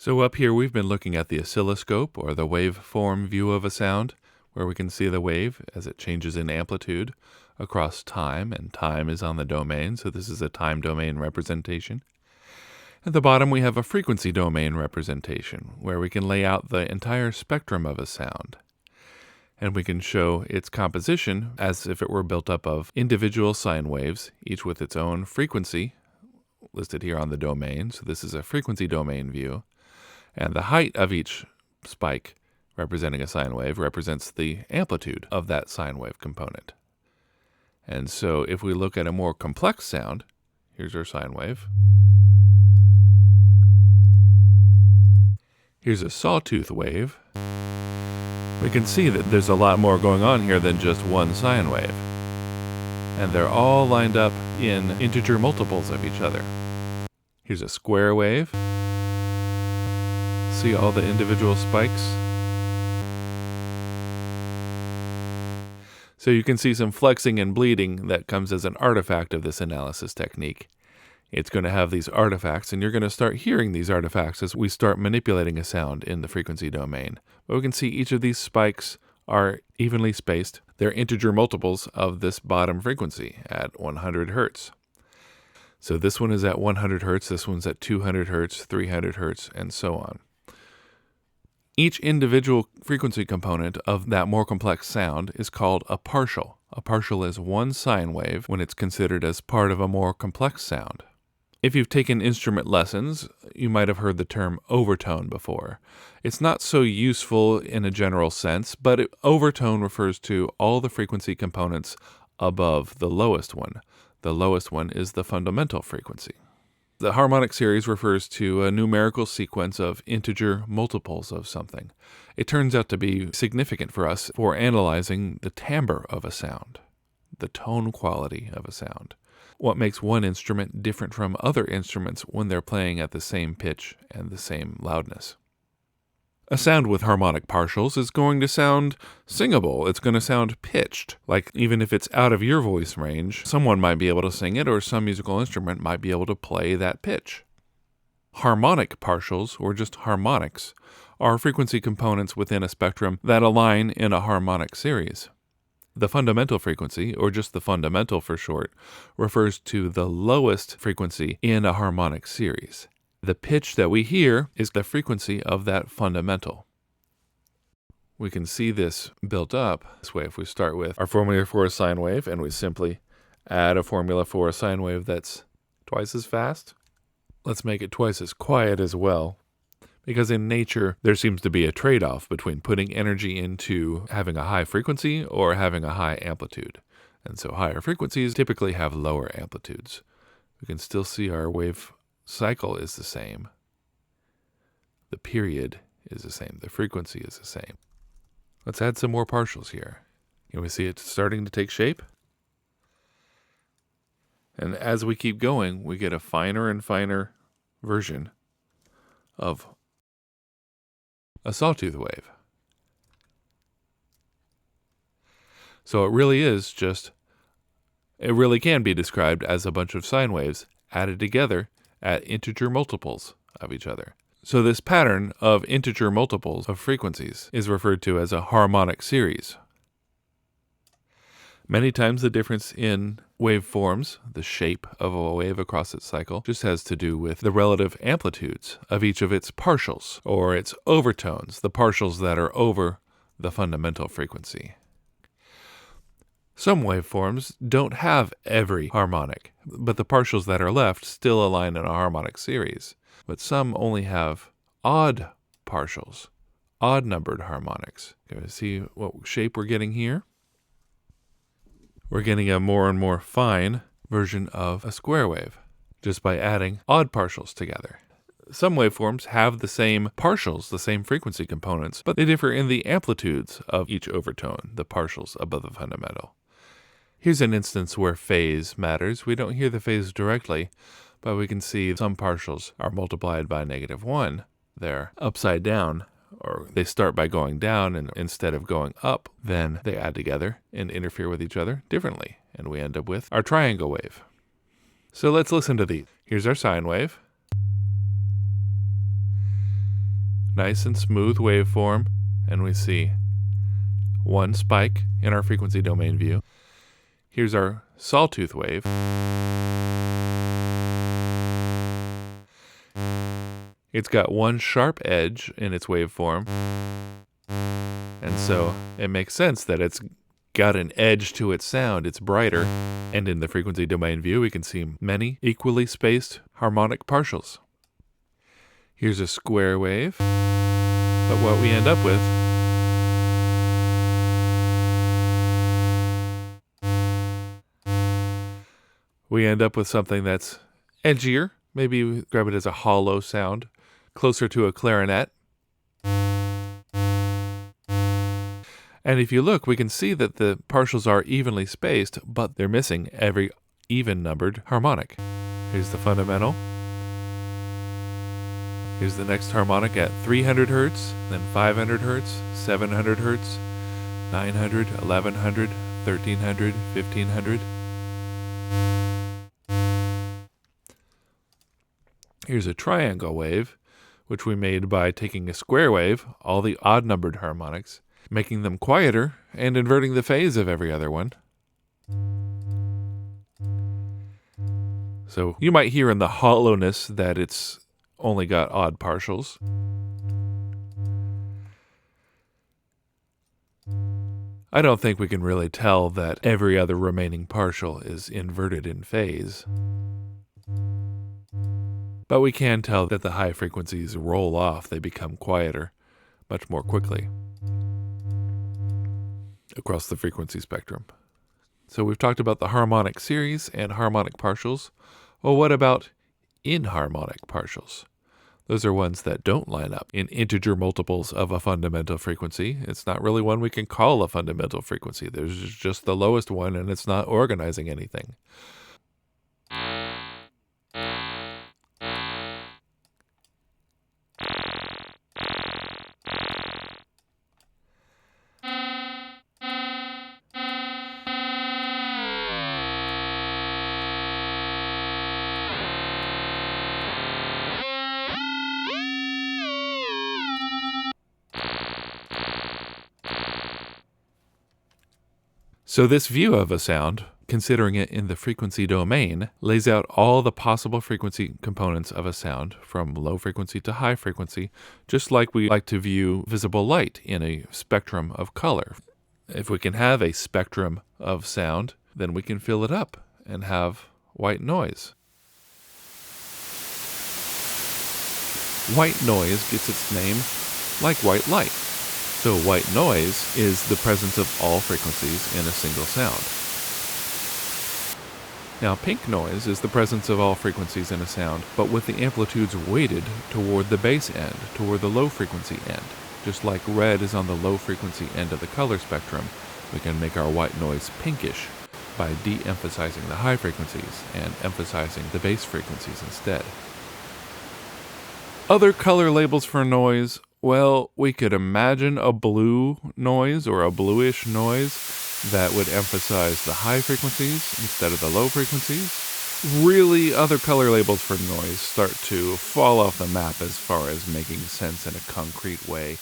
So up here we've been looking at the oscilloscope, or the waveform view of a sound, where we can see the wave as it changes in amplitude across time, and time is on the domain, so this is a time domain representation. At the bottom we have a frequency domain representation, where we can lay out the entire spectrum of a sound. And we can show its composition as if it were built up of individual sine waves, each with its own frequency, listed here on the domain. So this is a frequency domain view. And the height of each spike, representing a sine wave, represents the amplitude of that sine wave component. And so if we look at a more complex sound, here's our sine wave. Here's a sawtooth wave. We can see that there's a lot more going on here than just one sine wave. And they're all lined up in integer multiples of each other. Here's a square wave. See all the individual spikes? So you can see some flexing and bleeding that comes as an artifact of this analysis technique. It's going to have these artifacts, and you're going to start hearing these artifacts as we start manipulating a sound in the frequency domain. But we can see each of these spikes are evenly spaced. They're integer multiples of this bottom frequency at 100 hertz. So this one is at 100 hertz, this one's at 200 hertz, 300 hertz, and so on. Each individual frequency component of that more complex sound is called a partial. A partial is one sine wave when it's considered as part of a more complex sound. If you've taken instrument lessons, you might have heard the term overtone before. It's not so useful in a general sense, but overtone refers to all the frequency components above the lowest one. The lowest one is the fundamental frequency. The harmonic series refers to a numerical sequence of integer multiples of something. It turns out to be significant for us for analyzing the timbre of a sound, the tone quality of a sound. What makes one instrument different from other instruments when they're playing at the same pitch and the same loudness. A sound with harmonic partials is going to sound singable. It's going to sound pitched. Like even if it's out of your voice range, someone might be able to sing it, or some musical instrument might be able to play that pitch. Harmonic partials, or just harmonics, are frequency components within a spectrum that align in a harmonic series. The fundamental frequency, or just the fundamental for short, refers to the lowest frequency in a harmonic series. The pitch that we hear is the frequency of that fundamental. We can see this built up this way if we start with our formula for a sine wave and we simply add a formula for a sine wave that's twice as fast. Let's make it twice as quiet as well, because in nature there seems to be a trade-off between putting energy into having a high frequency or having a high amplitude. And so higher frequencies typically have lower amplitudes. We can still see our wave cycle is the same. The period is the same. The frequency is the same. Let's add some more partials here. Can we see it starting to take shape? And as we keep going, we get a finer and finer version of a sawtooth wave. So it really can be described as a bunch of sine waves added together at integer multiples of each other. So this pattern of integer multiples of frequencies is referred to as a harmonic series. Many times the difference in waveforms, the shape of a wave across its cycle, just has to do with the relative amplitudes of each of its partials, or its overtones, the partials that are over the fundamental frequency. Some waveforms don't have every harmonic, but the partials that are left still align in a harmonic series. But some only have odd partials, odd-numbered harmonics. Can we see what shape we're getting here? We're getting a more and more fine version of a square wave, just by adding odd partials together. Some waveforms have the same partials, the same frequency components, but they differ in the amplitudes of each overtone, the partials above the fundamental. Here's an instance where phase matters. We don't hear the phase directly, but we can see some partials are multiplied by -1. They're upside down, or they start by going down, and instead of going up, then they add together and interfere with each other differently, and we end up with our triangle wave. So let's listen to these. Here's our sine wave. nice and smooth waveform, and we see one spike in our frequency domain view. Here's our sawtooth wave. It's got one sharp edge in its waveform, and so it makes sense that it's got an edge to its sound. It's brighter, and in the frequency domain view we can see many equally spaced harmonic partials. Here's a square wave, but what we end up with something that's edgier. Maybe we grab it as a hollow sound, closer to a clarinet. And if you look, we can see that the partials are evenly spaced, but they're missing every even-numbered harmonic. Here's the fundamental. Here's the next harmonic at 300 Hertz, then 500 Hertz, 700 Hertz, 900, 1100, 1300, 1500. Here's a triangle wave, which we made by taking a square wave, all the odd-numbered harmonics, making them quieter and inverting the phase of every other one. So you might hear in the hollowness that it's only got odd partials. I don't think we can really tell that every other remaining partial is inverted in phase. But we can tell that the high frequencies roll off, they become quieter much more quickly across the frequency spectrum. So we've talked about the harmonic series and harmonic partials. Well, what about inharmonic partials? Those are ones that don't line up in integer multiples of a fundamental frequency. It's not really one we can call a fundamental frequency. There's just the lowest one, and it's not organizing anything. So this view of a sound, considering it in the frequency domain, lays out all the possible frequency components of a sound from low frequency to high frequency, just like we like to view visible light in a spectrum of color. If we can have a spectrum of sound, then we can fill it up and have white noise. White noise gets its name like white light. So white noise is the presence of all frequencies in a single sound. Now pink noise is the presence of all frequencies in a sound, but with the amplitudes weighted toward the bass end, toward the low frequency end. Just like red is on the low frequency end of the color spectrum, we can make our white noise pinkish by de-emphasizing the high frequencies and emphasizing the bass frequencies instead. Other color labels for noise, well, we could imagine a blue noise or a bluish noise that would emphasize the high frequencies instead of the low frequencies. Really, other color labels for noise start to fall off the map as far as making sense in a concrete way.